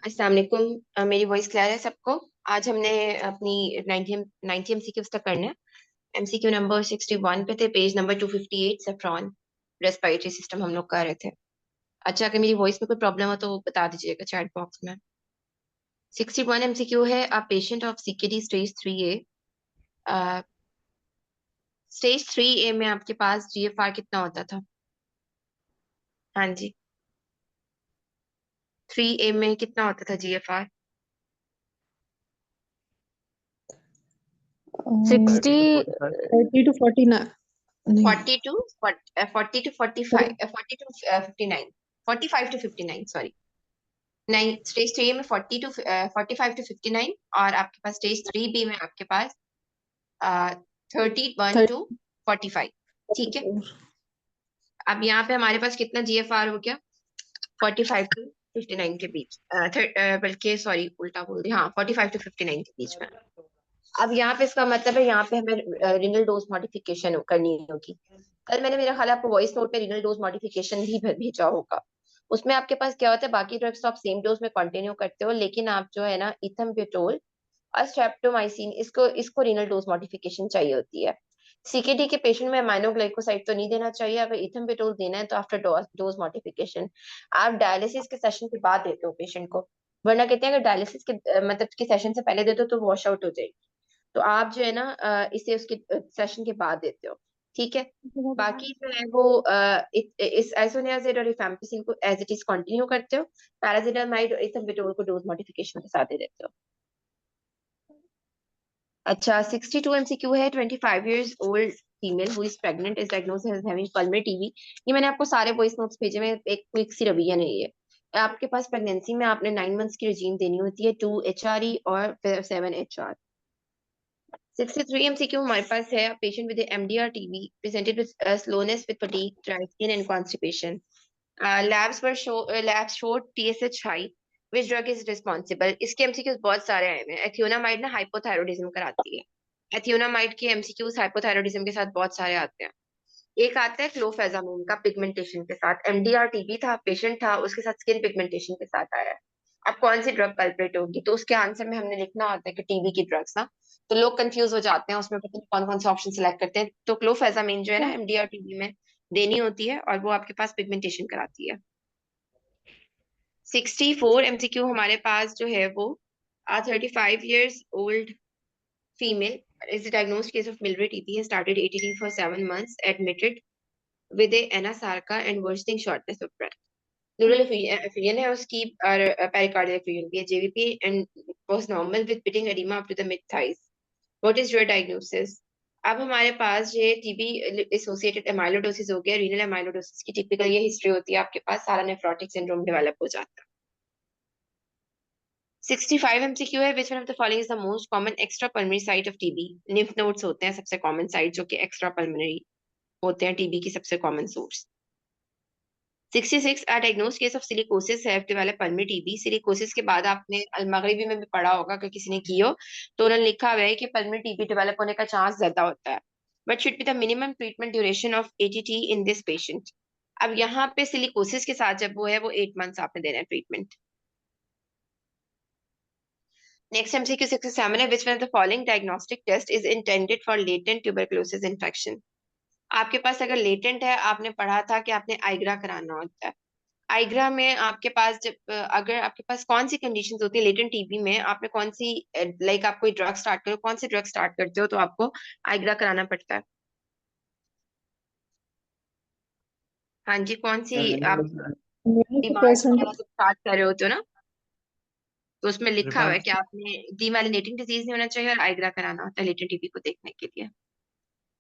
अस्सलाम वालेकुम। मेरी वॉइस क्लियर है सबको? आज हमने अपनी 90 एमसीक्यूज तक करना है। एमसीक्यू नंबर 61 पे थे, page number 258, saffron respiratory system हम लोग कर रहे थे। अच्छा, अगर मेरी वॉइस में कोई प्रॉब्लम हो तो बता दीजिएगा चैट बॉक्स में। 61 एमसीक्यू है। A patient of CKD stage 3A। Stage 3A में आपके पास जीएफआर कितना होता था? हाँ जी, 3A में कितना होता था जीएफआर? 60 40 to 49 नहीं 40 to 40 to 45, 40 to 59, 45 to 59, sorry. नहीं, स्टेज 3 में 45 टू 59, और आपके पास स्टेज 3B में आपके पास 31 टू 45। ठीक है। 34 अब यहाँ पे हमारे पास कितना जीएफआर हो गया? 45 टू 59 के बीच, बल्कि सॉरी उल्टा बोल दिया, हाँ 45 टू 59 के बीच में। अब यहाँ पे इसका मतलब है यहाँ पे हमें रिनल डोज मॉडिफिकेशन करनी होगी। कल मैंने, मेरा ख्याल है, आपको वॉइस नोट में रिनल डोज मॉडिफिकेशन भी भेजा होगा। उसमें आपके पास क्या होता है, बाकी ड्रग्स तो आप सेम डोज में कंटिन्यू करते हो, लेकिन आप जो है ना इथम्पियोटोल और स्ट्रेप्टोमाइसिन, इसको इसको रिनल डोज मॉडिफिकेशन चाहिए होती है। सीकेडी के पेशेंट में अमाइनोग्लाइकोसाइड तो नहीं देना चाहिए। अगर इथम्पियोटोल देना है तो आफ्टर डोज मॉडिफिकेशन आप डायलिसिस के सेशन के बाद देते हो पेशेंट को। वरना कहते हैं अगर डायलिसिस के मतलब के सेशन से पहले देते हो तो वॉश आउट हो जाएगी। तो आप जो है ना इसे उसके सेशन के बाद देते हो। ठीक है। बाकी जो है वो इस आइसोनियाजिड और रिफैम्पिसिन को एज इट इज कंटिन्यू करते हो। पैरासिटामाइड और इथम्पियोटोल को डोज मॉडिफिकेशन के साथ दे देते हो। अच्छा, 62 एमसीक्यू है। 25 years old female who is pregnant is diagnosed as having pulmonary TB. ये मैंने आपको सारे वॉइस नोट्स भेजे में एक क्विक सी रिवीजन है ये। आपके पास प्रेगनेंसी में आपने 9 months की regime देनी होती है, 2 HRE और फिर 7 HR। 63 MCQ हमारे पास है। Patient with MDR TB presented with slowness with fatigue, dry skin and constipation. Labs showed TSH high. Which drug is responsible? इसके MCQs बहुत सारे आए हैं। एथियोनामाइड ना हाइपोथायरॉयडिज्म कराती है। एथियोनामाइड के MCQs हाइपोथायरॉयडिज्म के साथ बहुत सारे आते हैं। एक आता है क्लोफेजामिन का पिगमेंटेशन के साथ। MDR TB था, पेशेंट था, उसके साथ स्किन पिगमेंटेशन के साथ आया है। अब कौन सी ड्रग कल्प्रेट होगी, तो उसके आंसर में हमने लिखना होता है कि टीबी की ड्रग्स ना। तो लोग कंफ्यूज हो जाते हैं उसमें, पता नहीं कौन कौन से ऑप्शन सिलेक्ट करते हैं। तो क्लोफेजामिन जो है ना MDR टीबी में देनी होती है, और वो आपके पास पिगमेंटेशन कराती है। 64 MCQ हमारे पास जो है वो 35 years old female is a diagnosed case of Milroy TB, has started ATD for 7 months, admitted with a anasarca and worsening shortness of breath. Pleural effusion है उसकी, और pericardial effusion भी है। JVP and was normal with pitting edema up to the mid thighs. What is your diagnosis? अब हमारे पास ये TB associated एमाइलोडोसिस हो गया। रीनल एमाइलोडोसिस की टिपिकल ये हिस्ट्री होती है, आपके पास सारा नेफ्रोटिक सिंड्रोम डेवलप हो जाता है। 65 MCQ है। Which one of the following is the most common extra pulmonary site of TB? lymph nodes होते हैं सबसे कॉमन साइट, जो कि एक्स्ट्रा पल्मोनरी होते हैं टीबी की सबसे common source. 66 a diagnosed case of silicosis have developed pulmonary TB। Silicosis के बाद आपने अलमगरिबी में भी पढ़ा होगा, अगर किसी ने की हो तो उन्होंने लिखा हुआ है कि पल्मोनरी टीबी डेवलप होने का चांस ज्यादा होता है। But should be the minimum treatment duration of ATT in this patient. अब यहाँ पे सिलिकोसिस के साथ जब वो है वो 8 months आपने देना है ट्रीटमेंट। नेक्स्ट MCQ 67 है। Which one of the following diagnostic test is intended for latent tuberculosis infection. आपके पास अगर लेटेंट है, आपने पढ़ा था कि आपने आइग्रा कराना होता है। आइग्रा में आपके पास जब अगर आपके पास कौन सी कंडीशंस होती है लेटेंट टीबी में, आपने कौन सी, लाइक आप कोई ड्रग स्टार्ट करो, कौन सी ड्रग स्टार्ट करते हो तो आपको आइग्रा कराना पड़ता है? हाँ जी, कौन सी? आप डिमार्ट वगैरह जब स्टार्ट कर रहे होते हो ना, तो उसमें लिखा हुआ है कि आपने डीमाइलिनेटिंग डिजीज नहीं होना चाहिए और आइग्रा कराना होता है लेटेंट टीबी को देखने के लिए।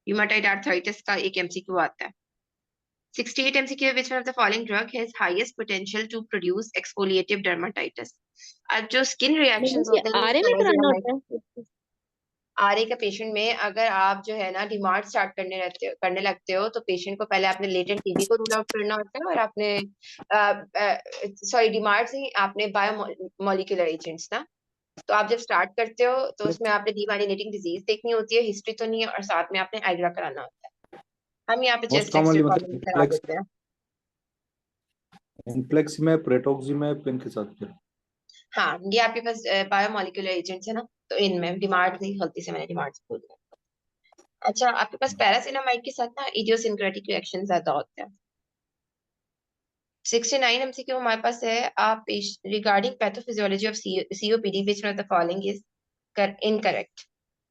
यूमाटाइड आर्थराइटिस का एक MCQ आता है। 68 MCQ, which one of the following drug has highest potential to produce exfoliative dermatitis? अब जो स्किन रिएक्शंस नहीं होते हैं आरए में कराना होता है। आरए का पेशेंट में अगर आप जो है ना डिमार्ट स्टार्ट करने लगते हो, तो पेशेंट को पहले आपने लेटेंट टीबी को रूल आउट करना होता है, और आपने सॉरी डिमार्ट से ही आपने बायोमोलिकुलर एजेंट्स ना। तो आप जब स्टार्ट करते हो तो उसमें आपने डीमाइलिनेटिंग डिजीज देखनी होती है, हिस्ट्री तो नहीं है, और साथ में आपने आइग्रा कराना होता है। हम यहाँ पे मोस्ट चेस्ट एक्सरे कॉमनली मतलब कॉमन करा देते हैं। इन्फ्लेक्सिमैब, रेटोक्सिमैब इनके साथ क्या? हाँ, ये आपके पास बायोमोलिकुलर एजेंट्स है ना, तो इनमें डिमार्ड नहीं, गलती से मैंने डिमार्ड बोल दिया। अच्छा, आपके पास पैरासिनामाइड के साथ ना इडियोसिंक्रेटिक रिएक्शन ज्यादा होते हैं। 69 MCQ हमारे पास है। आप regarding pathophysiology of COPD which one of the following is incorrect.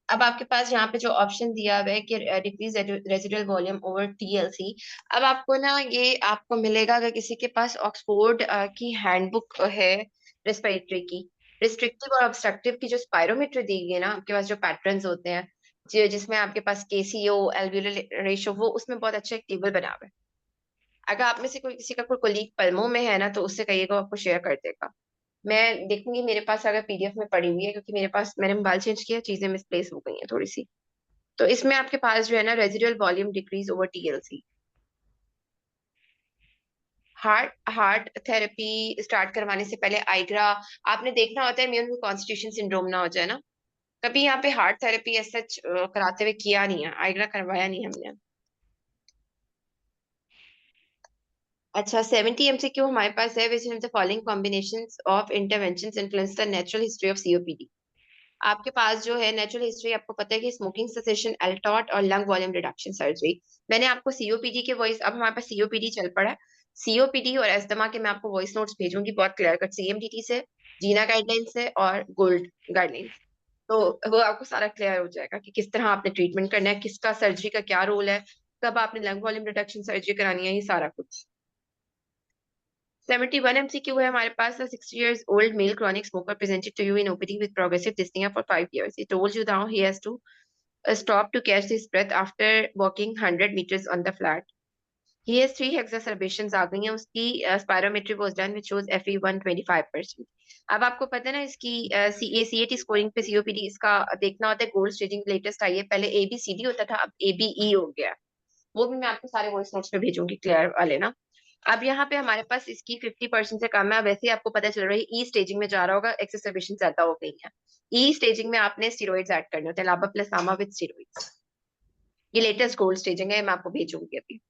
अब आपके पास यहाँ पे जो ऑप्शन दिया हुआ है कि decrease residual volume over TLC. अब आपको ना ये आपको मिलेगा अगर किसी के पास ऑक्सफोर्ड की हैंडबुक है रेस्पिरेटरी की, रिस्ट्रिक्टिव और ऑब्स्ट्रक्टिव की जो स्पायरोमेट्री दी गई है ना, आपके पास जो पैटर्न्स होते हैं जिसमें आपके पास केसीओ एल्वियोलर रेशियो, वो उसमें बहुत अच्छा एक टेबल बना हुआ है। अगर आप में से कोई किसी का कोई कोलीग पल्मो में है ना, तो उससे कहिएगा वो आपको शेयर कर देगा। मैं देखूंगी मेरे पास अगर पीडीएफ में पड़ी हुई है, क्योंकि मेरे पास मैंने मोबाइल चेंज किया, चीजें मिसप्लेस हो गई हैं थोड़ी सी। तो इसमें आपके पास जो है ना residual volume decrease over TLC. Heart heart therapy start करवाने से पहले आइग्रा आपने देखना होता है, इम्यून कॉन्स्टिट्यूशन सिंड्रोम ना हो जाए ना। कभी यहाँ पे हार्ट थेरेपी ऐसा कराते हुए किया नहीं है, आइग्रा करवाया नहीं हमने। अच्छा, 70 MCQ हमारे पास है, which in the following combinations of interventions influence the natural history of COPD. आपके पास जो है नेचुरल हिस्ट्री, आपको पता है कि स्मोकिंग सेसेशन, एल्टॉट और लंग वॉल्यूम रिडक्शन सर्जरी। मैंने आपको सीओपीडी के वॉइस, अब हमारे पास सीओपीडी चल पड़ा है, सीओपीडी और एस्थमा के मैं आपको वॉइस नोट्स भेजूंगी बहुत क्लियर कट, सीएमडीटी से, जीना गाइडलाइंस से और गोल्ड गाइडलाइंस। तो वो आपको सारा क्लियर हो जाएगा कि किस तरह आपने ट्रीटमेंट करना है, किसका सर्जरी का क्या रोल है, कब आपने लंग वॉल्यूम रिडक्शन सर्जरी करानी है, ये सारा कुछ। 71 MCQ है हमारे पास। A 60 years old male chronic smoker presented to you in OPD with progressive dyspnea for 5 years. He told you now he has to stop to catch his breath after walking 100 meters on the flat. He has three exacerbations आ गई हैं उसकी। spirometry was done which shows FE 125%। अब आपको पता है ना इसकी CAT scoring पे COPD इसका देखना होता है, गोल्ड स्टेजिंग लेटेस्ट आई है, पहले ABCD होता था, अब ABE हो गया। वो भी मैं आपको सारे वॉइस नोट्स में भेजूंगी क्लियर वाले ना। अब यहाँ पे हमारे पास इसकी 50% से कम है। वैसे ही आपको पता चल रहा है ई स्टेजिंग में जा रहा होगा, एक्सेसरबेशन ज्यादा हो गई है। ई स्टेजिंग में आपने स्टेरॉइड्स ऐड करने होते हैं, लाबा प्लस सामा विद स्टेरॉइड्स। ये लेटेस्ट गोल्ड स्टेजिंग है, मैं आपको भेजूंगी अभी।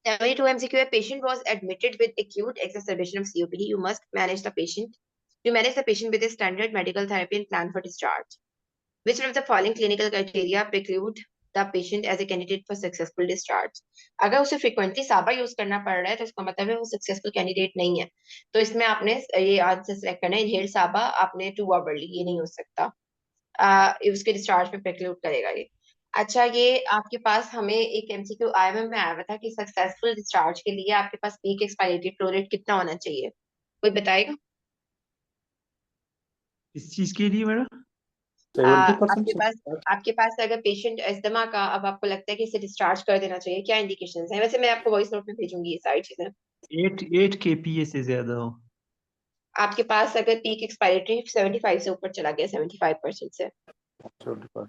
72 MCQ है। Patient was admitted with acute exacerbation of COPD. You must manage the patient. You manage the patient with a standard medical therapy and plan for discharge. Which one of the following clinical criteria preclude the patient as a candidate for successful discharge? अगर उसे frequently साबा use करना पड़ रहा है तो इसका मतलब है वो सक्सेसफुल कैंडिडेट नहीं है। तो इसमें आपने ये आंसर सेलेक्ट करना है, इनहेल साबा आपने 2 आवरली, ये नहीं हो सकता। उसके डिस्चार्ज पे प्रिक्लूड करेगा ये। अच्छा, ये आपके पास हमें एक एमसीक्यू आईएमएम में आया हुआ था कि सक्सेसफुल डिस्चार्ज के लिए आपके पास पीक एक्सपायरेटेड फ्लो रेट कितना होना चाहिए, कोई बताएगा? इस चीज के लिए मैडम 70% आपके पास अगर पेशेंट एस्थमा का, अब आपको लगता है कि इसे डिस्चार्ज कर देना चाहिए, क्या इंडिकेशंस हैं? वैसे मैं आपको वॉइस नोट में भेजूंगी ये सारी चीजें। 8 kPa से ज्यादा हो। आपके पास अगर पीक एक्सपायरेटरी 75 से ऊपर चला गया, 75% से। 75।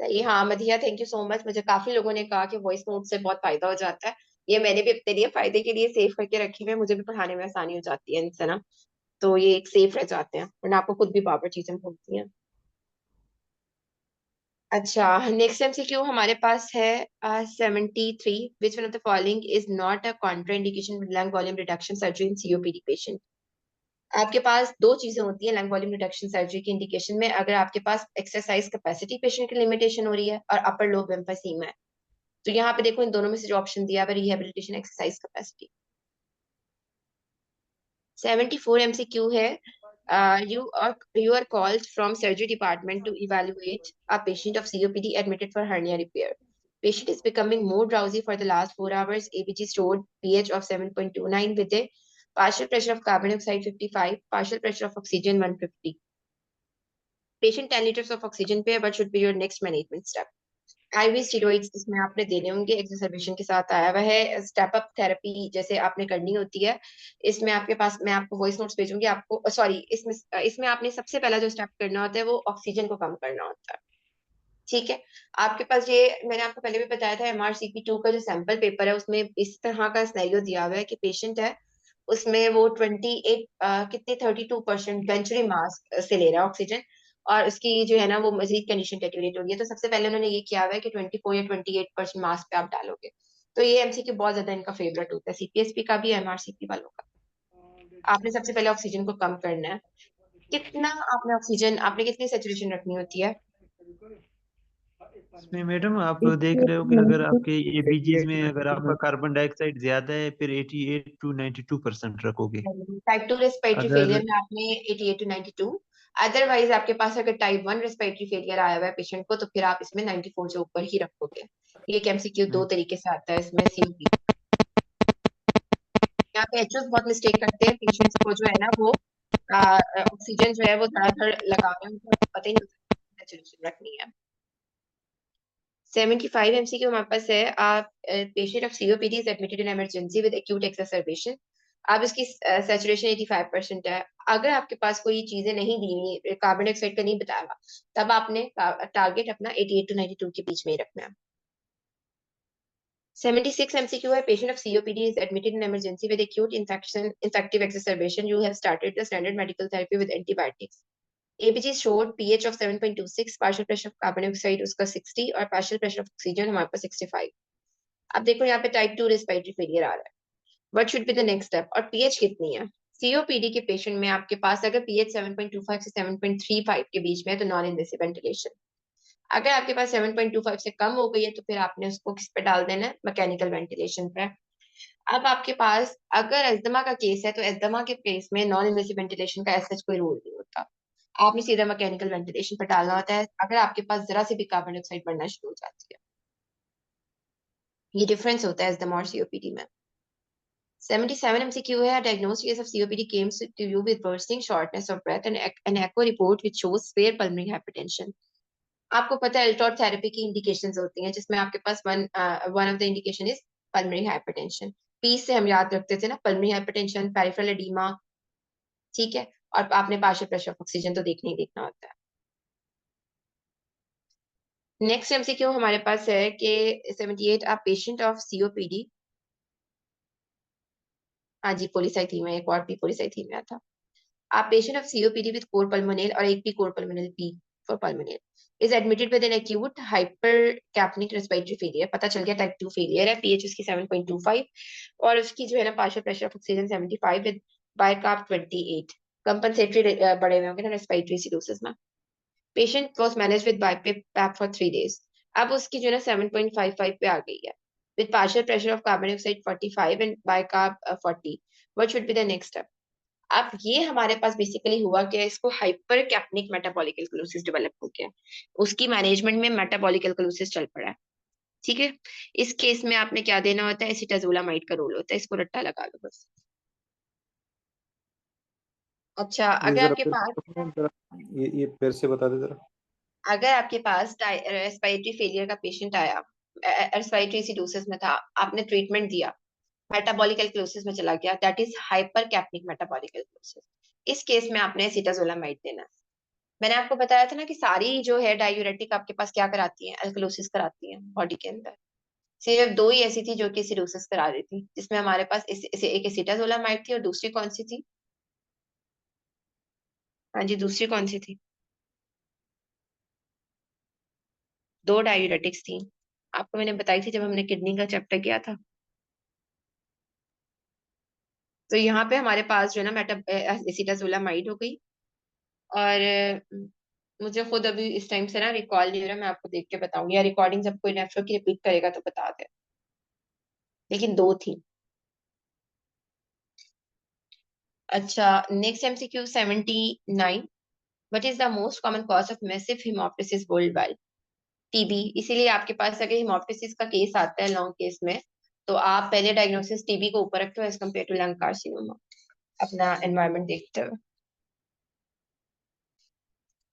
सही, हाँ Madhiya, thank you so much. मुझे काफी लोगों ने कहा कि वॉइस नोट से बहुत फायदा हो जाता है। ये मैंने भी अपने लिए फायदे के लिए सेव करके रखे हुए, मुझे भी पढ़ाने में आसानी हो जाती है इनसे ना, तो ये एक सेफ रह जाते हैं, वरना आपको खुद भी बार चीजें भूलती हैं। अच्छा, नेक्स्ट एमसीक्यू हमारे पास है 73। विच one of the following is not a contraindication with lung volume reduction surgery in COPD patient. आपके पास दो चीजें होती हैं लंग वॉल्यूम रिडक्शन सर्जरी की इंडिकेशन में, अगर आपके पास एक्सरसाइज कैपेसिटी पेशेंट की लिमिटेशन हो रही है और अपर लोब एम्फीसीमा है। तो यहाँ पे देखो इन दोनों में से जो ऑप्शन दिया है रिहेबिलिटेशन एक्सरसाइज कैपेसिटी। 74 MCQ है। You are called from surgery department to evaluate a patient of COPD admitted for hernia repair. Patient is becoming more drowsy for the last 4 hours. ABG stored pH of 7.29 with a partial pressure of carbon dioxide 55, partial pressure of oxygen 150. Patient 10 liters of oxygen pair. What should be your next management step? IV steroids इसमें आपने देने होंगे, एक्सरबेशन के साथ आया हुआ है। Step up therapy जैसे आपने करनी होती है, इसमें आपके पास, मैं आपको वॉइस नोट्स भेजूंगी आपको, सॉरी, इसमें आपने सबसे पहला जो स्टेप करना होता है वो ऑक्सीजन को कम करना होता है। ठीक है, आपके पास ये मैंने आपको पहले भी बताया था, MRCP2 का जो सैंपल पेपर है उसमें इस तरह का सिनेरियो दिया हुआ है कि पेशेंट है, उसमें वो 28 कितने 32% बेंचुरी मास से ले रहा है ऑक्सीजन, और उसकी जो है ना वो मजीद कंडीशन डेटोरेट हो गई है। तो सबसे पहले उन्होंने ये किया हुआ है कि 24 या 28% मास पे आप डालोगे। तो ये एमसीक्यू बहुत ज्यादा इनका फेवरेट होता है, सीपीएसपी का भी, एमआरसीपी वालों का। आपने सबसे पहले ऑक्सीजन को कम करना है। कितना आपने ऑक्सीजन, आपने कितनी सेचुरेशन रखनी होती है? इसमें मैडम आप देख 88 रहे हो कि to अगर 92. आपके एबीजीज में अगर आपका कार्बन डाइऑक्साइड ज्यादा है फिर 88 to 92% रखोगे। टाइप 2 रेस्पिरेटरी अगर फेलियर में आपने 88 to 92। अदरवाइज आपके पास अगर टाइप 1 रेस्पिरेटरी फेलियर आया हुआ है पेशेंट को, तो फिर आप इसमें 94 से ऊपर ही रखोगे। ये एक एमसीक्यू दो तरीके से आता है इसमें सीओपी। यहाँ पे एचओस बहुत मिस्टेक करते हैं, पेशेंट्स को जो है ना वो ऑक्सीजन जो है वो धड़ाधड़ लगा रहे हैं, उनको पता ही नहीं होता saturation रखनी है। 75 एमसीक्यू हमारे पास है। आप patient of COPD is admitted in emergency with acute exacerbation. अब इसकी सैचुरेशन 85% है। अगर आपके पास कोई चीजें नहीं दी हुई, कार्बन डाइऑक्साइड का नहीं बताया, तब आपने टारगेट अपना 88 to 92 के बीच में ही रखना है। 76 MCQ है। Patient of COPD is admitted in emergency with acute infective exacerbation. You have started the standard medical therapy with antibiotics. ABG showed pH of 7.26, partial pressure of carbon dioxide उसका 60 और partial pressure of oxygen हमारे पास 65। अब देखो यहाँ पे type 2 respiratory failure आ रहा है। What should be the next step? और pH कितनी है? COPD के पेशेंट में आपके पास अगर pH 7.25 से 7.35 के बीच में है तो नॉन इन्वेसिव वेंटिलेशन। अगर आपके पास 7.25 से कम हो गई है तो फिर आपने उसको किस पे डाल देना है? मैकेनिकल वेंटिलेशन पे। अब आपके पास अगर अस्थमा का केस है तो अस्थमा के केस में नॉन इन्वेसिव वेंटिलेशन का ऐसा कोई रोल नहीं होता, आपने सीधा मैकेनिकल वेंटिलेशन पर डालना होता है अगर आपके पास जरा सी भी कार्बन डाइऑक्साइड बढ़ना शुरू हो जाती है। ये डिफरेंस होता है अस्थमा और सीओपीडी में। 77 MCQ है। Diagnosed case of COPD came to you with bursting, shortness of breath and an echo report which shows severe pulmonary hypertension. आपको पता है एल्ट्रॉट थेरेपी की इंडिकेशंस होती हैं जिसमें आपके पास one of the indication is pulmonary hypertension. P से हम याद रखते थे ना, पल्मोनरी हाइपरटेंशन, पेरिफेरल एडीमा, ठीक है। और आपने पार्शियल प्रेशर ऑफ ऑक्सीजन तो देखना ही देखना होता है। नेक्स्ट एमसीक्यू हमारे पास है कि 78 आप पेशेंट ऑफ सीओपीडी, हाँ जी पॉलीसाइथीमिया, एक और भी पॉलीसाइथीमिया था। आप patient of COPD with cor pulmonale और एक भी cor pulmonale P for pulmonale is admitted with an acute hypercapnic respiratory failure. पता चल गया टाइप 2 फेलियर है। पीएच उसकी 7.25 और उसकी जो है ना partial pressure of oxygen 75 with bicarb 28। Compensatory बढ़े हुए होंगे ना रेस्पिरेटरी सिरोसिस में। Patient was manage with BiPAP for 3 days। अब उसकी जो है ना 7.55 पे आ गई है with partial pressure of carbon dioxide 45 and bicarb 40। What should be the next step? अब ये हमारे पास बेसिकली हुआ कि इसको हाइपर कैप्निक मेटाबॉलिक एल्कलोसिस डेवलप हो गया, उसकी मैनेजमेंट में मेटाबॉलिक एल्कलोसिस चल पड़ा है। ठीक है, इस केस में आपने क्या देना होता है? एसिटाजोलामाइड का रोल होता है, इसको रट्टा लगा लो बस। अच्छा, ये अगर जरा आपके फिर पास जरा ये फिर से बता दे जरा। अगर आपके पास रेस्पिरेटरी फेलियर का पेशेंट आया, रेस्पिरेटरी एसिडोसिस में था, आपने ट्रीटमेंट दिया, मेटाबॉलिक एल्कलोसिस में चला गया, that is hypercapnic metabolic alkalosis. इस केस में आपने एसिटाजोलामाइड देना है। मैंने आपको बताया था ना कि सारी जो है डायूरेटिक आपके पास क्या कराती हैं? अल्कलोसिस कराती हैं बॉडी के अंदर। सिर्फ दो ही ऐसी थी जो कि सिरोसिस करा रही थी, जिसमें हमारे पास एक एसिटाजोलामाइड थी और दूसरी कौन सी थी? हाँ जी, दूसरी कौन सी थी? दो डायूरेटिक्स थी, आपको मैंने बताई थी जब हमने किडनी का चैप्टर किया था। तो यहाँ पे हमारे पास जो है ना एसिटाजोलामाइड हो गई। और मुझे खुद अभी इस टाइम से ना रिकॉल नहीं हो रहा, मैं आपको देख के बताऊंगी, या रिकॉर्डिंग जब कोई नेफ्रो की रिपीट करेगा तो बता दे, लेकिन दो थी। अच्छा, next MCQ 79। What is the most common cause of massive hemoptysis world wide? TB. इसीलिए आपके पास अगर हेमोप्टिसिस का केस आता है लॉन्ग केस में, तो आप पहले डायग्नोसिस टीबी को ऊपर रखते हो as compare to lung carcinoma, अपना एनवायरनमेंट देखते हुए।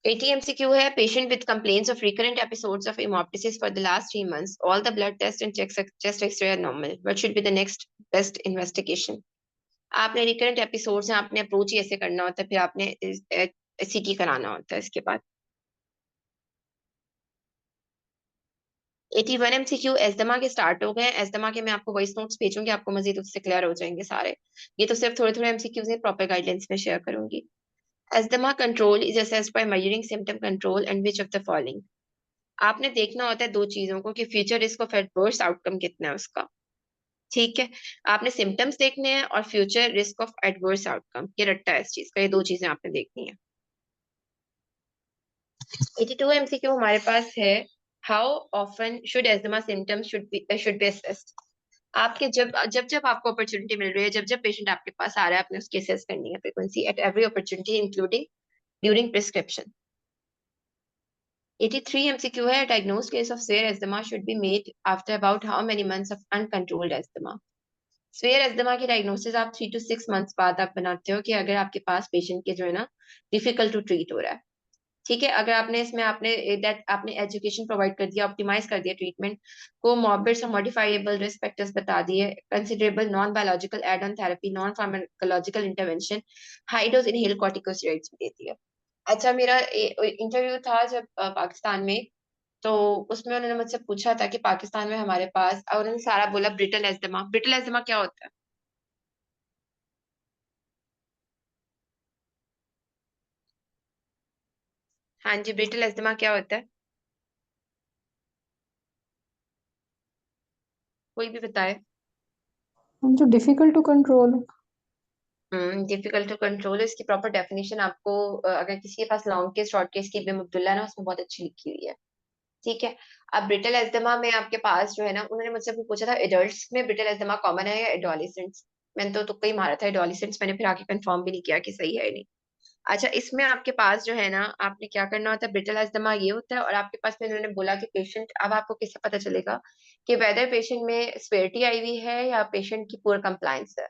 80 MCQ है। Patient with complaints of recurrent episodes of hemoptysis for the last 3 months, all the blood test and chest x ray are normal, what should be the next best investigation? आपने recurrent episodes हैं, आपने approach ही ऐसे करना होता है, फिर आपने सीटी कराना होता है इसके बाद। 81 MCQ एस्थमा के स्टार्ट हो गए। एस्थमा के मैं आपको वॉइस नोट्स भेजूंगी, आपको मजीद उससे क्लियर हो जाएंगे सारे। ये तो सिर्फ थोड़े थोड़े एमसीक्यूज हैं, प्रॉपर गाइडलाइंस में शेयर करूंगी। Asthma control is assessed by measuring symptom control and which of the following. आपने देखना होता है दो चीजों को कि future risk of adverse outcome कितना है उसका। ठीक है, आपने सिम्टम्स देखने हैं और future risk of adverse outcome, ये रट्टा है इस चीज का, ये दो चीजें आपने देखनी है। 82 MCQ हमारे पास है, how often should asthma symptoms should be assessed. आपके जब जब जब आपको अपॉर्चुनिटी मिल रही है, जब जब पेशेंट आपके पास आ रहा है, आपने उसकी असेस करनी है frequency at every opportunity including during prescription. 83 MCQ है, diagnosed case of severe asthma should be made after about how many months of uncontrolled asthma। Swear asthma की डायग्नोसिस आप 3 to 6 मंथ्स बाद आप बनाते हो कि अगर आपके पास पेशेंट के जो है ना डिफिकल्ट टू ट्रीट हो रहा है। ठीक है, अगर आपने इसमें आपने एजुकेशन प्रोवाइड कर दिया, ऑप्टिमाइज कर दिया ट्रीटमेंट को, मॉर्बिड और मॉडिफाइबल रिस्क फैक्टर्स बता दिए, considerable non biological add on therapy, non pharmacological intervention, high dose inhale corticosteroids भी देती है। अच्छा, मेरा इंटरव्यू था जब पाकिस्तान में, तो उसमें उन्होंने मुझसे पूछा था कि पाकिस्तान में हमारे पास, और उन्होंने सारा बोला ब्रिटल एस्थमा। ब्रिटल एस्थमा क्या होता है? हाँ जी, ब्रिटल एस्थमा क्या होता है? कोई भी बताए। जो difficult to control. Difficult to control, इसकी प्रॉपर डेफिनेशन आपको अगर किसी के पास लॉन्ग केस शॉर्ट केस की इब्न अब्दुल्ला ना, उसमें बहुत अच्छी लिखी हुई है। ठीक है, अब ब्रिटल एस्थमा में आपके पास जो है ना, उन्होंने मुझसे भी पूछा था एडल्ट्स में ब्रिटल एस्थमा कॉमन है या एडोलिसेंट्स। मैंने तो तुक्का ही मारा था एडोलिसेंट्स, मैंने फिर आके कंफर्म भी नहीं किया कि सही है या नहीं। अच्छा, इसमें आपके पास जो है ना, आपने क्या करना होता है, ब्रिटल एस्थमा ये होता है, और आपके पास में उन्होंने बोला कि पेशेंट, अब आपको कैसे पता चलेगा कि वेदर पेशेंट में स्पेरिटी आई हुई है या पेशेंट की पुअर कंप्लायंस है।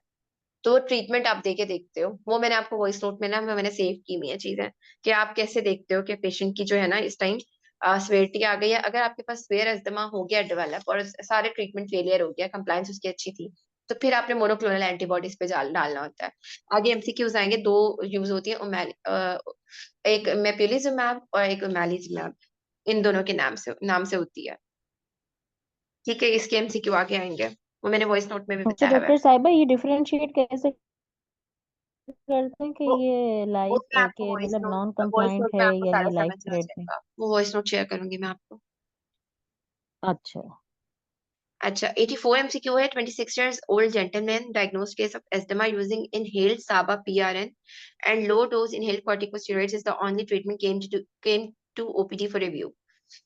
तो ट्रीटमेंट आप देके देखते हो, वो मैंने आपको वॉइस नोट में ना मैंने सेव की हुई है चीजें, कि आप कैसे देखते हो कि पेशेंट की जो है ना इस टाइम स्वेरिटी आ गई है। अगर आपके पास स्वेयर एस्थमा हो गया डेवलप और सारे ट्रीटमेंट फेलियर हो गया, कंप्लायंस उसकी अच्छी थी, तो फिर आपने मोनोक्लोनल एंटीबॉडीज पे डालना होता है। आगे एमसीक्यूज आएंगे, दो यूज होती है एक मेप्युलिजुमैब और एक ओमेलिजुमैब, इन दोनों के नाम से होती है। ठीक है, इसके एमसीक्यू आगे आएंगे, वो मैंने वॉइस नोट में भी अच्छा बताया हुआ है। डॉक्टर साहिबा, ये डिफरेंशिएट कैसे करते हैं कि वो ये वो लाइफ मैं आपको के वॉइस मतलब non note voice complaint note है में आपको या सारा ये लाइफ समझ आ थ्रेटनिंग? जाएगा, वो वॉइस नोट शेयर करूंगी मैं आपको। अच्छा। अच्छा, 84 MCQ है, 26 years old gentleman diagnosed case of asthma using inhaled SABA PRN and low dose inhaled corticosteroids is the only treatment came to OPD for review.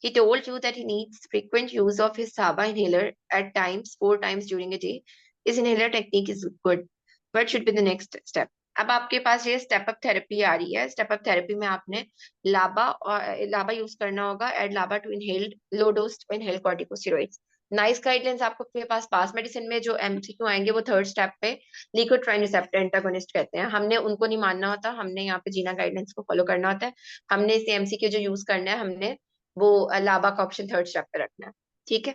He told you that he needs frequent use of his SABA inhaler at times, 4 times during a day. His inhaler technique is good. What should be the next step? अब आपके पास ये step up therapy आ रही है। Step up therapy में आपने लाबा use करना होगा, add LABA to inhaled low dose inhaled corticosteroids. NICE guidelines आपको के पास मेडिसिन में जो एमसीक्यू आएंगे वो थर्ड स्टेप पे लिकोट्राइन रिसेप्टर एंटागोनिस्ट कहते हैं। हमने उनको नहीं मानना होता, हमने यहाँ पे जीना गाइडलाइंस को फॉलो करना होता है। हमने इसे एमसीक्यू जो यूज करना है, हमने वो लाबा का ऑप्शन थर्ड स्टेप पे रखना है। ठीक है,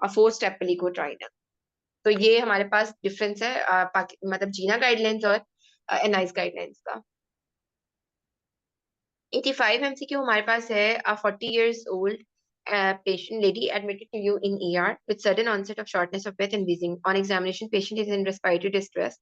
और फोर्थ स्टेप पे लिकोट्राइन है। तो ये हमारे पास डिफरेंस है मतलब जीना गाइडलाइंस और एनआईस गाइडलाइंस का। 85 MCQ हमारे पास है, a 40 years old patient lady admitted to you in ER with sudden onset of shortness of breath and wheezing. On examination, patient is in respiratory distress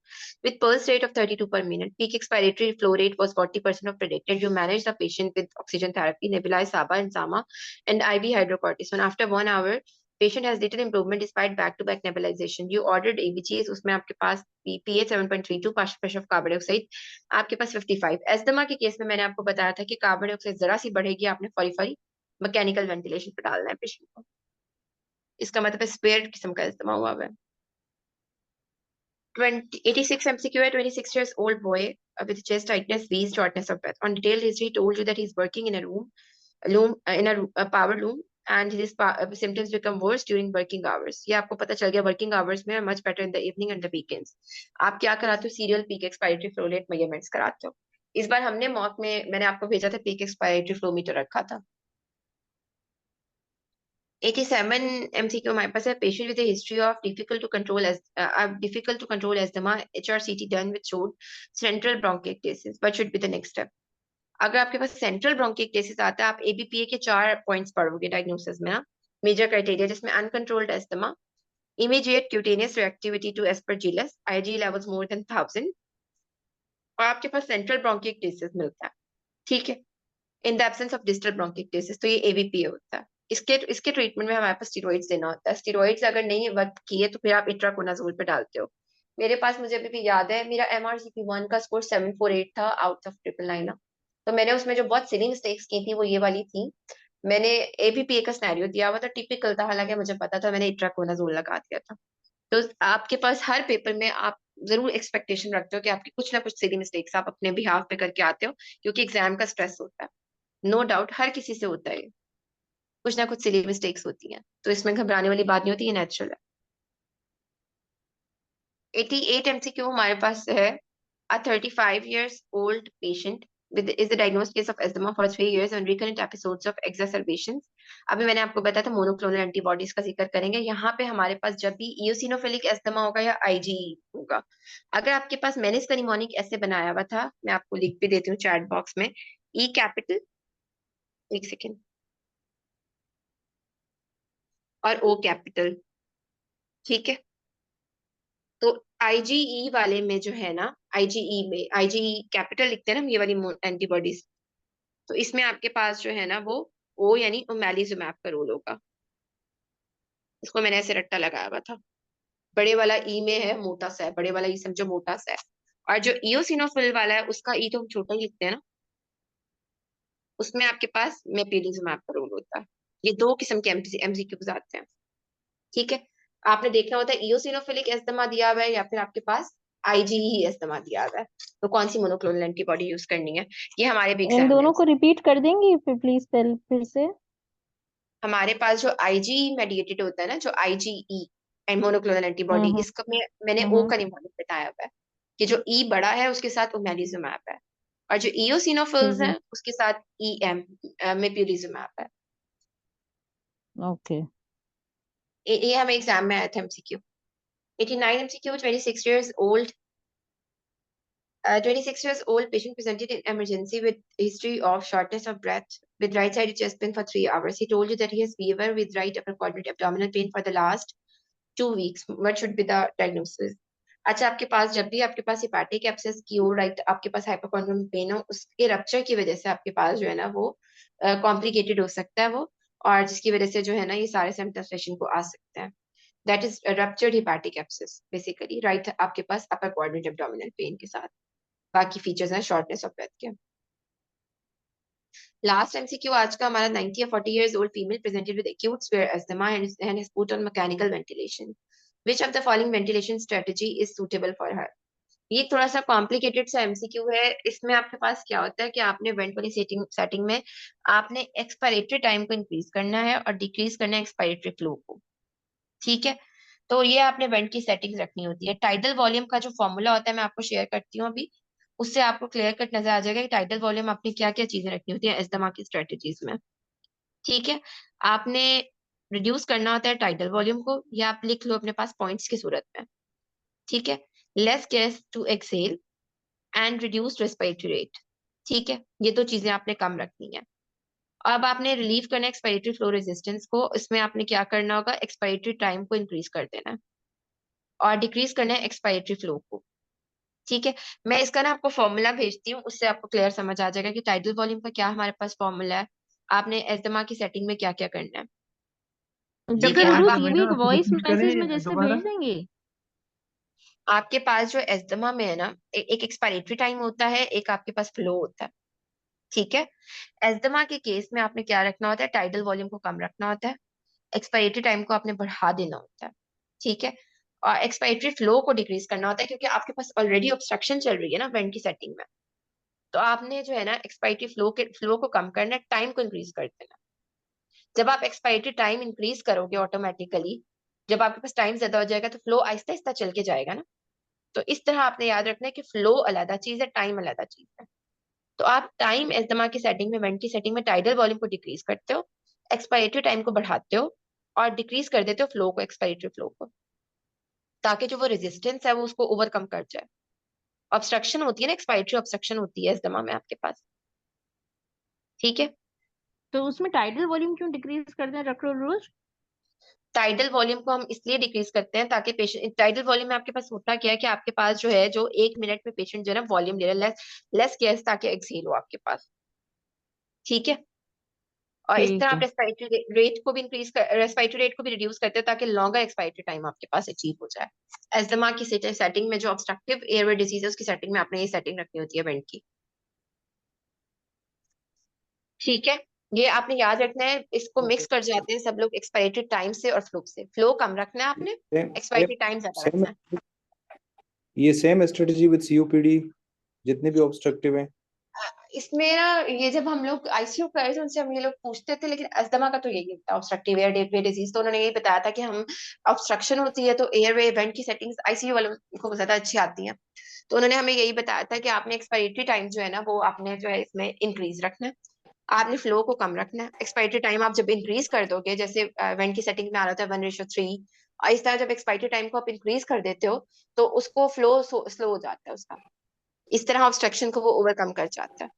with pulse rate of 32 per minute. Peak expiratory flow rate was 40% of predicted. You managed the patient with oxygen therapy, nebulized SABA and SAMA, and IV hydrocortisone. After 1 hour, patient has little improvement despite back-to-back nebulization. You ordered ABGs, उसमें आपके पास pH 7.32, partial pressure of carbon dioxide आपके पास 55। Asthma के case में मैंने आपको बताया था कि कार्बन डाइऑक्साइड जरा सी बढ़ेगी, आपने फौरी फौरी मैकेनिकल वेंटिलेशन पे डालना है पेशेंट को। इसका मतलब है स्पेयर किस्म का एस्थमा हुआ है। 86 MCQ है, 26 years old boy with chest tightness, wheeze, shortness of breath. On detailed history, told you that he's working in a power loom and his symptoms become worse during working hours. ये आपको पता चल गया working hours में, much better in the evening and the weekends. आप क्या कराते हो? Serial peak expiratory flow rate measurements कराते हो। इस बार हमने मॉक में मैंने आपको भेजा था, पीक एक्सपायरेटरी फ्लो मीटर रखा था। 87 MCQ हमारे पास है, patient with history of difficult to control asthma, HRCT done with showed central bronchiectasis. What should be the next step? अगर आपके पास सेंट्रल ब्रोंकिएक्टेसिस आता है, आप एबीपीए के 4 पॉइंट्स पढ़ोगे डायग्नोसिस में ना, मेजर क्राइटेरिया, जिसमें uncontrolled asthma, immediate cutaneous reactivity to Aspergillus, IG levels more than 1000, और आपके पास सेंट्रल ब्रोंकिएक्टेसिस मिलता है। ठीक है, in the absence of distal bronchiectasis, तो ये एबीपीए होता है। इसके इसके ट्रीटमेंट में हमारे पास स्टेरॉइड्स देना होता है। स्टेरॉइड्स अगर नहीं वर्क किए तो फिर आप इट्राकोनाजोल पे डालते हो। मेरे पास, मुझे अभी भी याद है, मेरा MRCP1 का स्कोर 748 था आउट ऑफ 999। तो मैंने उसमें जो बहुत सिली मिस्टेक्स की थी वो ये वाली थी। मैंने ABPA का सिनेरियो दिया हुआ था, टिपिकल था, हालांकि मुझे पता था, मैंने इट्राकोनाजोल लगा दिया था। तो आपके पास हर पेपर में आप जरूर एक्सपेक्टेशन रखते हो कि आपकी कुछ ना कुछ सिली मिस्टेक्स आप अपने बिहाफ पे करके आते हो, क्योंकि एग्जाम का स्ट्रेस होता है। नो डाउट हर किसी से होता है, कुछ ना कुछ सिली मिस्टेक्स होती हैं, तो इसमें घबराने वाली बात नहीं होती, ये नेचुरल है। 88 MCQ हमारे पास है। A 35 years old patient with is the diagnosed case of asthma for 3 years and recurrent episodes of exacerbations। अभी मैंने आपको बताया था मोनोक्लोनल एंटीबॉडीज का जिक्र करेंगे। यहाँ पे हमारे पास जब भी इओसिनोफिलिक एस्थमा होगा या IgE होगा। अगर आपके पास, मैंने इसका निमोनिक ऐसे बनाया हुआ था, मैं आपको लिख भी देती हूँ चैट बॉक्स में। E कैपिटल, एक सेकेंड, और O कैपिटल, ठीक है। तो IgE वाले में जो है ना, IgE में IgE कैपिटल लिखते हैं ना, ये वाली एंटीबॉडीज, तो इसमें आपके पास जो है ना वो O यानी ओमेलिजुमैब का रोल होगा। इसको मैंने ऐसे रट्टा लगाया हुआ था। बड़े वाला ई में है, मोटा सा है, बड़े वाला ई समझो मोटा सा है। और जो इओसिनोफिल वाला है उसका ई तो हम छोटा ही लिखते हैं ना, उसमें आपके पास मेप्रिलिजुमैब का रोल होता है। ये दो किस्म के MCQs आते हैं, ठीक है। आपने देखना होता है इओसिनोफिलिक एस्थमा दिया हुआ है या फिर आपके पास IgE एस्थमा दिया हुआ है, तो कौन सी मोनोक्लोनल एंटीबॉडी यूज करनी है, ये हमारे भी इन एग्जाम में दोनों को रिपीट कर देंगी फिर प्लीज, फिर से। हमारे पास जो IgE मेडिएटेड होता है ना, जो IgE एंड मोनोक्लोनल एंटीबॉडी, हम्म इसका में मैंने O हम्म का निमोनिक बताया हुआ है कि जो E बड़ा है उसके साथ ओमेलिजुमैब है, और जो इओसिनोफिल्स हम्म हैं उसके साथ EM मेप्रिलिजुमैब है। ओके। ये हमें एग्जाम में आया था MCQ। 89 MCQ, 26 years old, 26 years old patient presented in emergency with history of shortness of breath with right sided chest pain for 3 hours. He told you that he has fever with right upper quadrant abdominal pain for the last 2 weeks. What should be the diagnosis? अच्छा, आपके पास जब भी आपके पास hepatic abscess की हो, right, आपके पास हाइपोकॉन्ड्रियल pen हो, उसके रप्चर की वजह से आपके पास जो है ना वो कॉम्प्लिकेटेड हो सकता है वो, और जिसकी वजह से जो है ना ये सारे सिम्टम्स पेशेंट को आ सकते हैं। That is ruptured hepatic abscess basically, right, आपके पास अपर क्वाड्रेंट एब्डोमिनल पेन के साथ। बाकी फीचर्स हैं शॉर्टनेस ऑफ ब्रेथ के। लास्ट MCQ आज का हमारा, 90 or 40 years old female presented with acute severe asthma and is put on mechanical ventilation. Which of the following ventilation strategy is suitable for her? ये थोड़ा सा complicated सा MCQ है। इसमें आपके पास क्या होता है कि आपने वेंट वाली सेटिंग में आपने एक्सपायरेटरी टाइम को इंक्रीज करना है और डिक्रीज करना है एक्सपायरेटरी फ्लो को, ठीक है। तो ये आपने वेंट की सेटिंग्स रखनी होती है। टाइडल वॉल्यूम का जो फॉर्मूला होता है मैं आपको शेयर करती हूँ अभी, उससे आपको क्लियर कट नजर आ जाएगा कि टाइडल वॉल्यूम आपने क्या क्या चीजें रखनी होती है एस्थमा की स्ट्रेटेजीज में, ठीक है। आपने रिड्यूस करना होता है टाइडल वॉल्यूम को, या आप लिख लो अपने पास पॉइंट्स की सूरत में, ठीक है। Less gas to exhale and reduce respiratory rate, ठीक है, ये दो चीजें आपने कम रखनी है। अब आपने रिलीव करना है एक्सपायरेटरी फ्लो रेजिस्टेंस को, इसमें आपने क्या करना होगा, एक्सपायरेटरी टाइम को इंक्रीज कर देना है और डिक्रीज करना है एक्सपायरेटरी फ्लो को, ठीक है। मैं इसका ना आपको फॉर्मूला भेजती हूँ, उससे आपको क्लियर समझ आ जाएगा कि टाइडल वॉल्यूम का क्या हमारे पास फॉर्मूला है, आपने एस्थमा की सेटिंग में क्या क्या करना है, ठीक डॉक्टर है। अब उर्वश, पॉइंट ये में भी ना एक वॉइस रिपीट मैसेज में करें जैसे दोबारा। भेज देंगे। आपके पास जो एस्थमा में है ना, एक एक्सपायरेटरी टाइम होता है, एक आपके पास फ्लो होता है, ठीक है। एस्थमा के केस में आपने क्या रखना होता है, टाइडल वॉल्यूम को कम रखना होता है, एक्सपायरेटरी टाइम को आपने बढ़ा देना होता है, ठीक है। और एक्सपायरेटरी फ्लो को डिक्रीज करना होता है, क्योंकि आपके पास ऑलरेडी ऑब्स्ट्रक्शन चल रही है ना वेंट की सेटिंग में। तो आपने जो है ना एक्सपायरेटरी फ्लो को कम करना है, टाइम को इंक्रीज कर देना। जब आप एक्सपायरेटरी टाइम इंक्रीज करोगे ऑटोमेटिकली, जब आपके पास टाइम ज्यादा हो जाएगा तो फ्लो आहिस्ता आहिस्ता चल के जाएगा ना। तो इस तरह आपने याद रखना है कि फ्लो अलग चीज है, टाइम अलग चीज है। तो आप टाइम एस्थमा की सेटिंग में, वेंट की सेटिंग में टाइडल वॉल्यूम को डिक्रीज करते हो, एक्सपायरेटरी टाइम को बढ़ाते हो और डिक्रीज कर देते हो फ्लो को, एक्सपायरेटरी फ्लो को, ताकि जो वो रेजिस्टेंस है वो उसको ओवरकम कर जाए। ऑब्स्ट्रक्शन होती है ना, एक्सपायरेटरी ऑब्स्ट्रक्शन होती है एस्थमा में आपके पास, ठीक है। तो उसमें टाइडल वॉल्यूम क्यों डिक्रीज कर दें डॉक्टर उर्वश? टाइडल वॉल्यूम को हम इसलिए डिक्रीज करते हैं ताकि पेशेंट, टाइडल वॉल्यूम में आपके पास होता क्या है कि आपके पास जो है, जो 1 मिनट में पेशेंट जो है ना वॉल्यूम ले रहा है लेस गैस ताकि एक्सहेल हो आपके पास, ठीक है। और इस ठीक तरह है। आप रेस्पिरेटरी रेट को भी रेस्पिरेटरी रेट को भी रिड्यूस करते हो ताकि लॉन्गर एक्सपायरी टाइम आपके पास अचीव हो जाए। एस्थमा की सेटिंग में जो ऑब्स्ट्रक्टिव एयरवे डिजीज है उसकी सेटिंग में आपने ये सेटिंग रखनी होती है वेंट की। ठीक है, ये आपने याद रखना है। इसको मिक्स कर जाते हैं सब लोग एक्सपायरी टाइम से और फ्लो से। फ्लो कम रखना है आपने, सेम एक्सपायरी टाइम ज्यादा सेम रखना है। ये सेम स्ट्रेटजी विद सीओपीडी जितने भी ऑब्स्ट्रक्टिव हैं। इसमें ना ये जब हम लोग आईसीयू कर थे उनसे हम ये लोग पूछते थे, लेकिन अस्थमा का तो यही होता है ऑब्स्ट्रक्टिव एयरवे डिजीज, तो उन्होंने यही बताया था कि हम ऑब्स्ट्रक्शन होती है तो एयरवे वेंट की सेटिंग्स आईसीयू वालों को ज्यादा अच्छी आती हैं। तो उन्होंने हमें यही बताया था कि आपने एक्सपायरी टाइम जो है ना वो आपने जो है इसमें इंक्रीज रखना है, आपने फ्लो को कम रखना है। एक्सपायरी टाइम आप जब इंक्रीज कर दोगे, जैसे वेंट की सेटिंग में आ रहा था 1:3, और इस तरह जब एक्सपायरी टाइम को आप इंक्रीज कर देते हो तो उसको फ्लो स्लो हो जाता है उसका, इस तरह ऑब्स्ट्रक्शन को वो ओवरकम कर जाता है।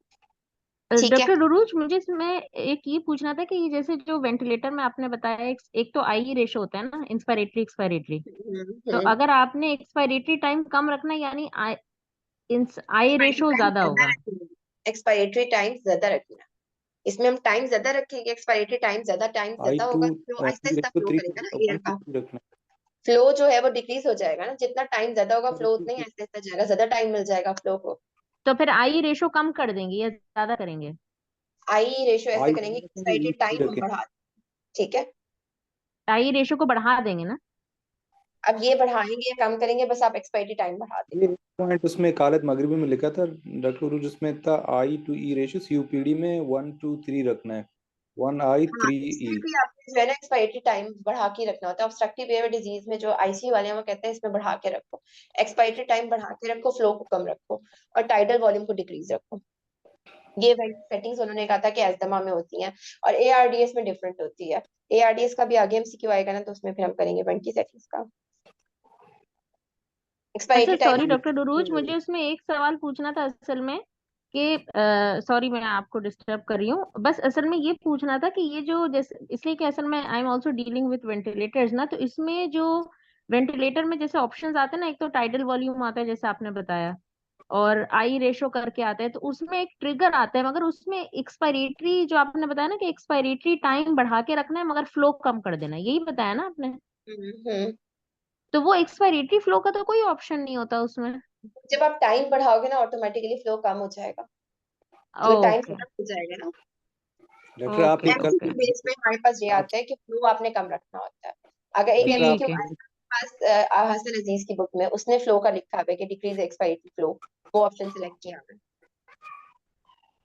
ठीक है। डॉक्टर डुरूज, मुझे इसमें एक ये पूछना था कि ये जैसे जो वेंटिलेटर में आपने बताया, एक तो आई रेशो होता है ना, इंस्पायरेटरी एक्सपायरेटरी। तो हम्म। अगर आपने एक्सपायरेटरी टाइम कम रखना है यानी आई रेशो ज्यादा होगा। एक्सपायरेटरी टाइम ज्यादा रखना है। इसमें हम टाइम ज्यादा रखेंगे, एक्सपायरेटरी टाइम ज्यादा I2 होगा, flow Aahista Aahista ratio flow 3 करेगा ना एयर 1 to का। 3 रखना फ्लो जो है वो डिक्रीज हो जाएगा ना, जितना टाइम ज्यादा होगा फ्लो उतना ही है। आहिस्ता आहिस्ता जाएगा, ज्यादा टाइम मिल जाएगा फ्लो को। तो फिर आई रेशो कम कर देंगे या ज्यादा करेंगे? आई रेशियो ऐसे आई करेंगे कि रखेंगे, एक्सपायरेटरी E टाइम हम रखेंगे। बढ़ा दें। ठीक है, आई रेशो को बढ़ा देंगे ना? अब ये बढ़ाएंगे या कम करेंगे, बस आप एक्सपायरी टाइम बढ़ा दें। ये पॉइंट उसमें कालत मगरिबी में लिखा था डॉक्टर उरूज, उसमें था I/E रेशियो सीओपीडी में 1:3 रखना है, 1I/3E। इसमें भी आपको जो है ना एक्सपायरी टाइम बढ़ा के रखना होता है। ऑब्स्ट्रक्टिव एयर डिजीज में जो आईसीयू वाले हैं वो कहते हैं इसमें बढ़ा के रखो, एक्सपायरी टाइम बढ़ा के रखो, फ्लो को कम रखो और टाइडल वॉल्यूम को डिक्रीज रखो। ये सेटिंग्स उन्होंने कहा था कि एस्थमा में होती हैं और एआरडीएस में डिफरेंट होती है। एआरडीएस का भी आगे एमसीक्यू आएगा ना, तो उसमें फिर हम करेंगे वेंट की सेटिंग्स का। अच्छा एक्सपायरी सॉरी टाइम डॉक्टर डुरूज, मुझे इसमें एक सवाल पूछना था असल में कि सॉरी मैं आपको डिस्टर्ब कर रही हूँ, बस असल में ये पूछना था कि ये जो जैसे, इसलिए कि असल में I am also dealing with ventilators ना, तो इसमें जो वेंटिलेटर में जैसे ऑप्शंस आते हैं ना, एक तो टाइडल वॉल्यूम आता है जैसे आपने बताया, और आई रेशो करके आता है, तो उसमें एक ट्रिगर आता है, मगर उसमें एक्सपायरेटरी जो आपने बताया ना कि एक्सपायरेटरी टाइम बढ़ा के रखना है मगर फ्लो कम कर देना है, यही बताया ना आपने? हम्म। तो वो एक्सपायरेटरी फ्लो का तो कोई ऑप्शन नहीं होता उसमें? जब आप टाइम बढ़ाओगे ना ऑटोमेटिकली फ्लो कम हो जाएगा, क्योंकि टाइम ओके खत्म हो जाएगा ना। डॉक्टर आप ओके एक एमसीक्यू ओके, बेस पे हमारे पास ये आप आता है कि फ्लो आपने कम रखना होता है। अगर एक डॉक्टर आप एमसीक्यू ठीक है। पास हसन अजीज की बुक में उसने फ्लो का लिखा है कि डिक्रीज एक्सपायरी फ्लो, वो ऑप्शन सिलेक्ट किया है।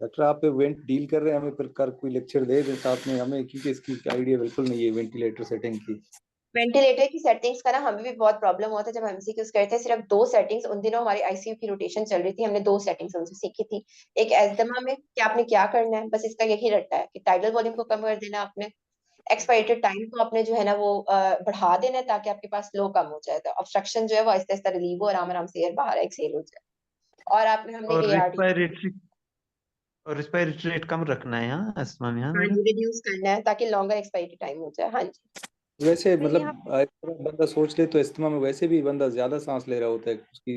डॉक्टर आप वेंट डील कर रहे हैं, हमें कर कोई लेक्चर दे दें साथ में हमें, क्योंकि इसकी आइडिया बिल्कुल नहीं है वेंटिलेटर सेटिंग की। वेंटिलेटर की सेटिंग्स का ना हमें भी बहुत प्रॉब्लम हुआ था जब हम एमसीक्यूज करते थे। सिर्फ 2 सेटिंग्स, उन दिनों हमारी आईसीयू की रोटेशन चल रही थी, हमने 2 सेटिंग्स उनसे सीखी थी। एक एस्थमा में कि आपने क्या करना है, बस इसका यही रट्टा है कि टाइडल वॉल्यूम को कम कर देना आपने, एक्सपायरेटेड टाइम को आपने जो है ना वो बढ़ा देना है ताकि आपके पास फ्लो कम हो जाए, तो ऑब्स्ट्रक्शन जो है वो आहिस्ता आहिस्ता रिलीव हो, आराम आराम से एयर बाहर एक्सहेल हो जाए। और आपने हमने और एआरडी रेस्पिरेटरी रेट कम रखना है यहाँ अस्थमा में, हाँ हाँ मेरा। जी रिड्यूस करना है ताकि लॉन्गर एक्सपायरी टाइम हो जाए। हाँ जी। वैसे मैं यहाँ मतलब अगर बंदा सोच ले तो इस्तेमा में वैसे भी बंदा ज्यादा सांस ले रहा होता है, उसकी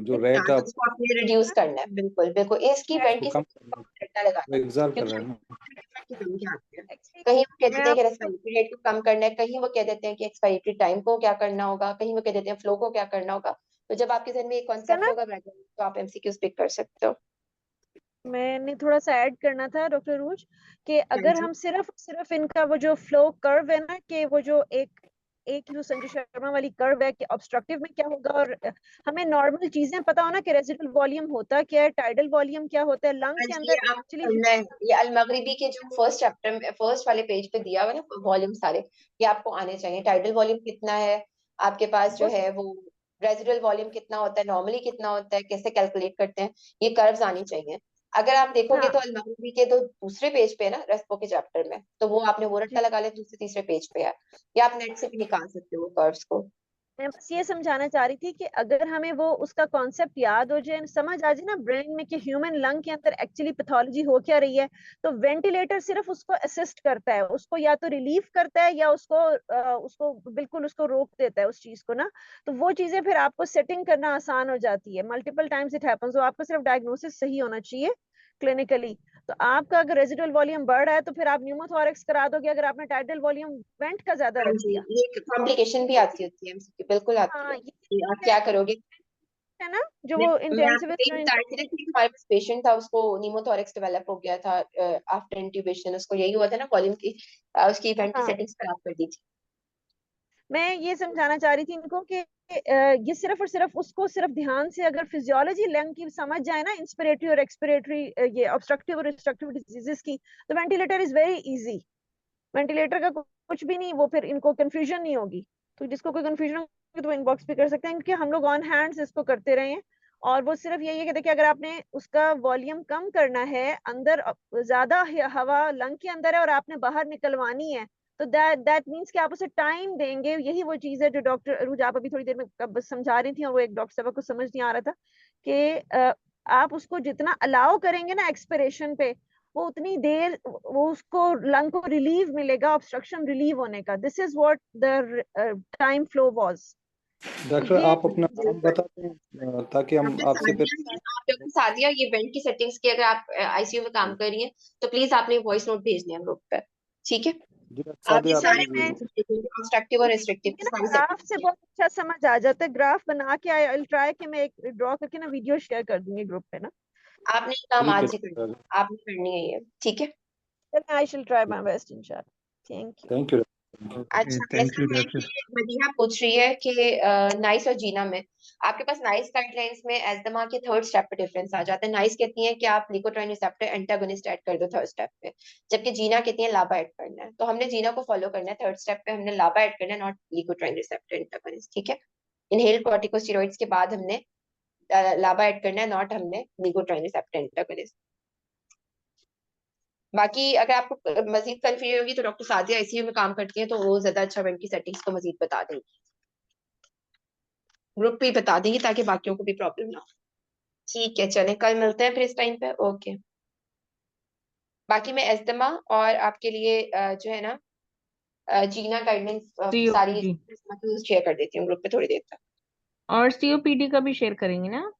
जो रेट तो आप उसको आपने रिड्यूस करना है, बिल्कुल बिल्कुल इसकी उसको वेंटी कम को करना रट्टा है, वो लगाना है, एग्जॉल कर क्योंकि रहा है ना। की संख्या आती है। एक्चुअली कहीं वो कह मैं देते हैं कि आपको रेस्पिरेटरी रेट को कम करना है, कहीं वो कह देते हैं कि एक्सपायरी टाइम को क्या करना होगा, कहीं वो कह देते हैं फ्लो को क्या करना होगा। तो जब आपके जहन में एक इसका कॉन्सेप्ट ना, होगा तो आप एमसीक्यूज पिक कर सकते हो। मैंने थोड़ा सा ऐड करना था डॉक्टर रूज कि हाँ अगर जी। हम सिर्फ इनका वो जो फ्लो कर्व है ना, कि वो जो एक एक जो संजय शर्मा वाली कर्व है कि ऑब्स्ट्रक्टिव में क्या होगा, और हमें नॉर्मल चीजें पता हो ना कि रेजिडुअल वॉल्यूम होता क्या है, टाइडल वॉल्यूम क्या होता है, लंग हाँ के जी, अंदर ये आपको एक्चुअली करना है। ये अल मगरिबी के जो फर्स्ट चैप्टर में फर्स्ट वाले पेज पे दिया हुआ है ना वॉल्यूम सारे, ये आपको आने चाहिए। टाइडल वॉल्यूम कितना है आपके पास जो वो है वो, रेजिडुअल वॉल्यूम कितना होता है, नॉर्मली कितना होता है, कैसे कैलकुलेट करते हैं, ये कर्व्स आनी चाहिए। अगर आप देखोगे हाँ तो अल मगरिबी के दूसरे पेज पे है ना रेस्पो के चैप्टर में, तो वो आपने वो रट्टा जी, लगा लिया, दूसरे तीसरे पेज पे है, या आप नेट से भी निकाल सकते हो कर्व्स को। मैं बस ये समझाना चाह रही थी कि अगर हमें वो उसका कॉन्सेप्ट याद हो जाए, समझ आ जाए ना ब्रेन में कि ह्यूमन लंग के अंदर एक्चुअली पैथोलॉजी हो क्या रही है, तो वेंटिलेटर सिर्फ उसको असिस्ट करता है, उसको या तो रिलीफ करता है या उसको बिल्कुल उसको रोक देता है उस चीज को ना। तो वो चीजें फिर आपको सेटिंग करना आसान हो जाती है, मल्टीपल टाइम्स इट हैपेंस, तो आपको सिर्फ डायग्नोसिस सही होना चाहिए क्लिनिकली। तो आपका अगर रेजिडुअल वॉल्यूम बढ़ रहा है तो फिर आप न्यूमोथोरैक्स करा दोगे अगर आपने टाइडल वॉल्यूम वेंट का ज्यादा हाँ रख जी, दिया। ये कॉम्प्लिकेशन भी आती होती है MCQ, बिल्कुल आती हाँ है। ये कि आप क्या करोगे। है ना, जो मैं वो मैं आपको यही इंटेंसिविस्ट बता रही थी ना कि हमारे पास पेशेंट था, उसको नीमोथोरैक्स डेवलप हो गया था आफ्टर इंट्यूबेशन। उसको यही हुआ था ना, वॉल्यूम की उसकी इवेंट की हाँ सेटिंग्स खराब कर दी थी। मैं ये समझाना चाह रही थी इनको कि ये सिर्फ और सिर्फ उसको सिर्फ ध्यान से अगर फिजियोलॉजी लंग की समझ जाए ना, इंस्पिरेटरी और एक्सपिरेटरी, ये ऑब्स्ट्रक्टिव और रिस्ट्रक्टिव डिजीजेस की, तो ventilator is very easy. Ventilator का कुछ भी नहीं, वो फिर इनको कंफ्यूजन नहीं होगी। तो जिसको कोई कंफ्यूजन होगी तो इनबॉक्स पे कर सकते हैं, क्योंकि हम लोग ऑन हैंड्स इसको करते रहे हैं। और वो सिर्फ यही है कि देखिए, अगर आपने उसका वॉल्यूम कम करना है, अंदर ज्यादा हवा लंग के अंदर है और आपने बाहर निकलवानी है, तो दैट मीन्स कि आप उसे टाइम देंगे। यही वो चीज है जो डॉक्टर अरूज आप अभी थोड़ी देर में बस समझा रही थी, और वो एक डॉक्टर साहब को समझ नहीं आ रहा था कि आप उसको जितना अलाउ करेंगे ना एक्सपिरेशन पे, वो उतनी देर वो उसको लंग को रिलीव मिलेगा, ऑब्स्ट्रक्शन रिलीव होने का। This is what the time flow was. Doctor ये आप अपना नाम बता दें ताकि हम डॉक्टर आपसे फिर सादिया है, आप डॉक्टर सादिया, ये वेंट की सेटिंग्स की अगर आप ICU में काम कर रही हैं तो प्लीज आपने वॉइस नोट भेजने हैं ग्रुप पर, ठीक है। जी डॉक्टर आप ये सादिया आप सारे भेज दीजिए। ऑब्स्ट्रक्टिव और रिस्ट्रिक्टिव की ना सारी ग्राफ सेटिंग्स से की। बहुत अच्छा समझ आ जाता है। ग्राफ बना के आई विल ट्राई कि मैं एक ड्रॉ करके ना वीडियो शेयर कर दूंगी ग्रुप पे ना। आपने ये काम ठीक है आज ही करना है, आपने करनी है ये, ठीक है। चलिए, आई शैल ट्राई माय बेस्ट इंशाल्लाह। Thank you. Thank you. Okay, अच्छा, थैंक ऐसा यू है डॉक्टर। कि मदीहा पूछ रही है कि नाइस और जीना में आपके पास नाइस गाइडलाइंस में एस्दमा के थर्ड स्टेप पे डिफरेंस आ जाता है। नाइस कहती है कि आप लिकोट्राइन रिसेप्टर एंटागोनिस्ट ऐड कर दो थर्ड स्टेप पे, जबकि जीना कहती है लाबा ऐड करना है। तो हमने जीना को फॉलो करना है, थर्ड स्टेप पे हमने लाबा ऐड करना है, नॉट लिकोट्राइन रिसेप्टर एंटागोनिस्ट, ठीक है। इनहेल कॉर्टिकोस्टेरॉइड्स के बाद हमने लाबा ऐड करना है, नॉट हमने लिकोट्राइन रिसेप्टर एंटागोनिस्ट। बाकी अगर आपको मजीद कंफ्यूजन होगी तो डॉक्टर सादिया ICU में काम करती है, तो वो ज्यादा अच्छा वेंट की सेटिंग्स को मजीद बता देंगी, ग्रुप पे ही बता देंगी ताकि बाकियों को भी प्रॉब्लम ना हो। ठीक है, चलें कल मिलते हैं फिर इस टाइम पे, ओके। बाकी मैं एस्दमा और आपके लिए जो है ना जीना गाइडलाइंस सारी COPD शेयर कर देती हूँ ग्रुप पे थोड़ी देर तक। और COPD का भी शेयर करेंगे ना।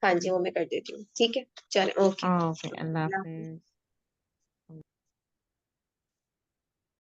हाँ जी, वो मैं कर देती हूँ, ठीक है। चलें, ओके। ओके, अल्लाह हाफिज।